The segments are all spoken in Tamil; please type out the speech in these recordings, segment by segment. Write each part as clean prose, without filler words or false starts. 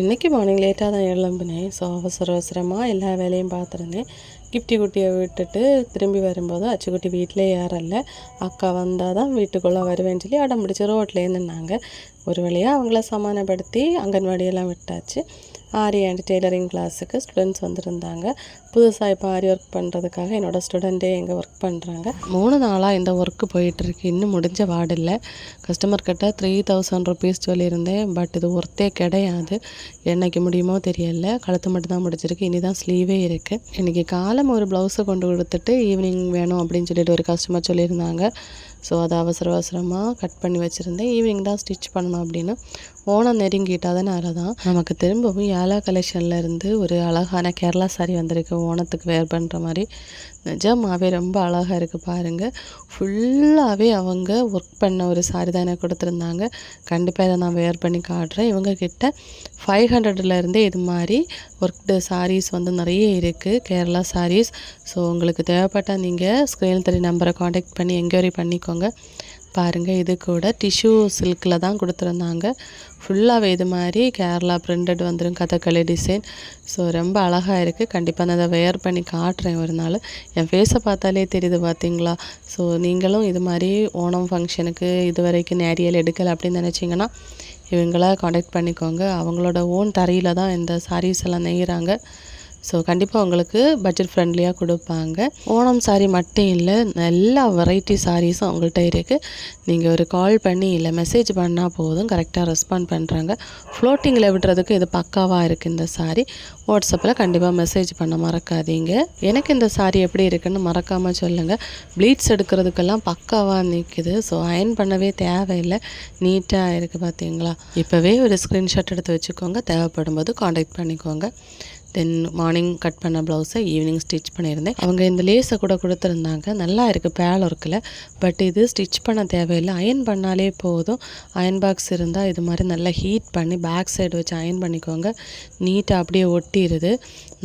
இன்றைக்கி மார்னிங் லேட்டாக தான் எழும்பினேன். ஸோ அவசரமாக எல்லா வேலையும் பார்த்துருந்தேன். கிஃப்டி குட்டியை விட்டுட்டு திரும்பி வரும்போது அச்சுக்குட்டி வீட்டிலே யாரல்ல. அக்கா வந்தால் தான் வீட்டுக்குள்ளே வருவேன்னு சொல்லி அடம் பிடிச்சி ரோட்லேயே நின்னாங்க. ஒரு வழியாக அவங்கள சமாதானப்படுத்தி அங்கன்வாடியெல்லாம் விட்டாச்சு. ஆரி அண்ட் டெய்லரிங் கிளாஸுக்கு ஸ்டூடெண்ட்ஸ் வந்திருந்தாங்க. புதுசாக இப்போ ஆரி ஒர்க் பண்ணுறதுக்காக என்னோடய ஸ்டூடெண்ட்டே இங்கே ஒர்க் பண்ணுறாங்க. 3 நாளாக இந்த ஒர்க்கு போயிட்டுருக்கு. இன்னும் முடிஞ்ச வார்டில்லை. கஸ்டமர்கிட்ட 3000 rupees சொல்லியிருந்தேன். பட் இது ஒர்த்தே கிடையாது. என்னைக்கு முடியுமோ தெரியல. கழுத்து மட்டும் தான் முடிச்சிருக்கு. இனி தான் ஸ்லீவே இருக்குது. இன்றைக்கி காலம் ஒரு ப்ளவுஸை கொண்டு கொடுத்துட்டு ஈவினிங் வேணும் அப்படின்னு சொல்லிட்டு ஒரு கஸ்டமர் சொல்லியிருந்தாங்க. ஸோ அதை அவசரமாக கட் பண்ணி வச்சுருந்தேன். ஈவினிங் தான் ஸ்டிச் பண்ணணும் அப்படின்னு. ஓணம் நெருங்கிட்டாதனால தான் நமக்கு திரும்பவும் ஏலா கலெக்ஷனில் இருந்து ஒரு அழகான கேரளா சாரி வந்திருக்கு. ஓணத்துக்கு வேர் பண்ணுற மாதிரி நிஜமாகவே ரொம்ப அழகாக இருக்குது பாருங்கள். ஃபுல்லாகவே அவங்க ஒர்க் பண்ண ஒரு சாரி தான் எனக்கு கொடுத்துருந்தாங்க. கண்டிப்பாக இதை நான் வேர் பண்ணி காட்டுறேன். இவங்கக்கிட்ட 500லேருந்தே இது மாதிரி ஒர்க்டு சாரீஸ் வந்து நிறைய இருக்குது, கேரளா சாரீஸ். ஸோ உங்களுக்கு தேவைப்பட்டால் நீங்கள் ஸ்க்ரீனில் தெரிய நம்பரை காண்டாக்ட் பண்ணி என்கொயரி பண்ணிக்கோங்க. பாருங்கள், இது கூட டிஷ்யூ சில்கில் தான் கொடுத்துருந்தாங்க. ஃபுல்லாகவே இது மாதிரி கேரளா பிரிண்டட் வந்துடும், கதகளி டிசைன். ஸோ ரொம்ப அழகாக இருக்குது. கண்டிப்பாக நான் அதை வேர் பண்ணி காட்டுறேன் ஒரு நாள். என் ஃபேஸை பார்த்தாலே தெரியுது பார்த்தீங்களா. ஸோ நீங்களும் இது மாதிரி ஓணம் ஃபங்க்ஷனுக்கு இது வரைக்கும் நேரியல் எடுக்கலை அப்படின்னு நினச்சிங்கன்னா இவங்கள காண்டாக்ட் பண்ணிக்கோங்க. அவங்களோட ஓன் தரையில் தான் இந்த சாரீஸ் எல்லாம் நெய்கிறாங்க. ஸோ கண்டிப்பாக உங்களுக்கு பட்ஜெட் ஃப்ரெண்ட்லியாக கொடுப்பாங்க. ஓணம் சாரீ மட்டும் இல்லை, எல்லா வெரைட்டி சாரீஸும் அவங்கள்ட்ட இருக்குது. நீங்கள் ஒரு கால் பண்ணி இல்லை மெசேஜ் பண்ணால் போதும், கரெக்டாக ரெஸ்பாண்ட் பண்ணுறாங்க. ஃப்ளோட்டிங்கில் விடுறதுக்கு இது பக்காவாக இருக்குது இந்த சாரீ. வாட்ஸ்அப்பில் கண்டிப்பாக மெசேஜ் பண்ண மறக்காதீங்க. எனக்கு இந்த சாரீ எப்படி இருக்குன்னு மறக்காமல் சொல்லுங்கள். ப்ளீட்ஸ் எடுக்கிறதுக்கெல்லாம் பக்காவாக நிற்குது. ஸோ அயன் பண்ணவே தேவையில்லை, நீட்டாக இருக்குது பார்த்தீங்களா. இப்போவே ஒரு ஸ்க்ரீன்ஷாட் எடுத்து வச்சுக்கோங்க, தேவைப்படும் போது காண்டாக்ட் பண்ணிக்கோங்க. தென் மார்னிங் கட் பண்ண ப்ளவுஸை ஈவினிங் ஸ்டிச் பண்ணியிருந்தேன். அவங்க இந்த லேஸை கூட கொடுத்துருந்தாங்க. நல்லா இருக்குது பேல் ஒர்க்கில். பட் இது ஸ்டிச் பண்ண தேவையில்லை, அயன் பண்ணாலே போதும். அயன் பாக்ஸ் இருந்தால் இது மாதிரி நல்லா ஹீட் பண்ணி பேக் சைடு வச்சு அயன் பண்ணிக்கோங்க. நீட்டாக அப்படியே ஒட்டிடுது.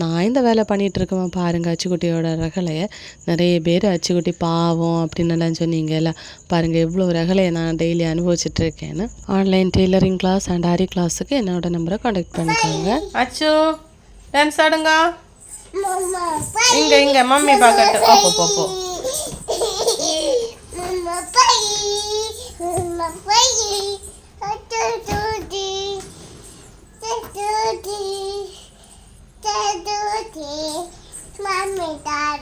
நான் இந்த வேலை பண்ணிகிட்ருக்கேன் பாருங்கள். அச்சுக்குட்டியோட ரகலையை நிறைய பேர் அச்சுக்குட்டி பாவம் அப்படின்னு எல்லாம் சொன்னீங்கல்ல. பாருங்கள் எவ்வளோ ரகலையை நான் டெய்லி அனுபவிச்சுட்ருக்கேன்னு. ஆன்லைன் டெய்லரிங் கிளாஸ் அண்ட் ஆரி கிளாஸுக்கு என்னோட நம்பரை காண்டாக்ட் பண்ணிக்கோங்க. அச்சு டான்ஸ் ஆடுங்க. இங்க மம்மி பார்க்கட்டு. அப்போ Mommy, Dad,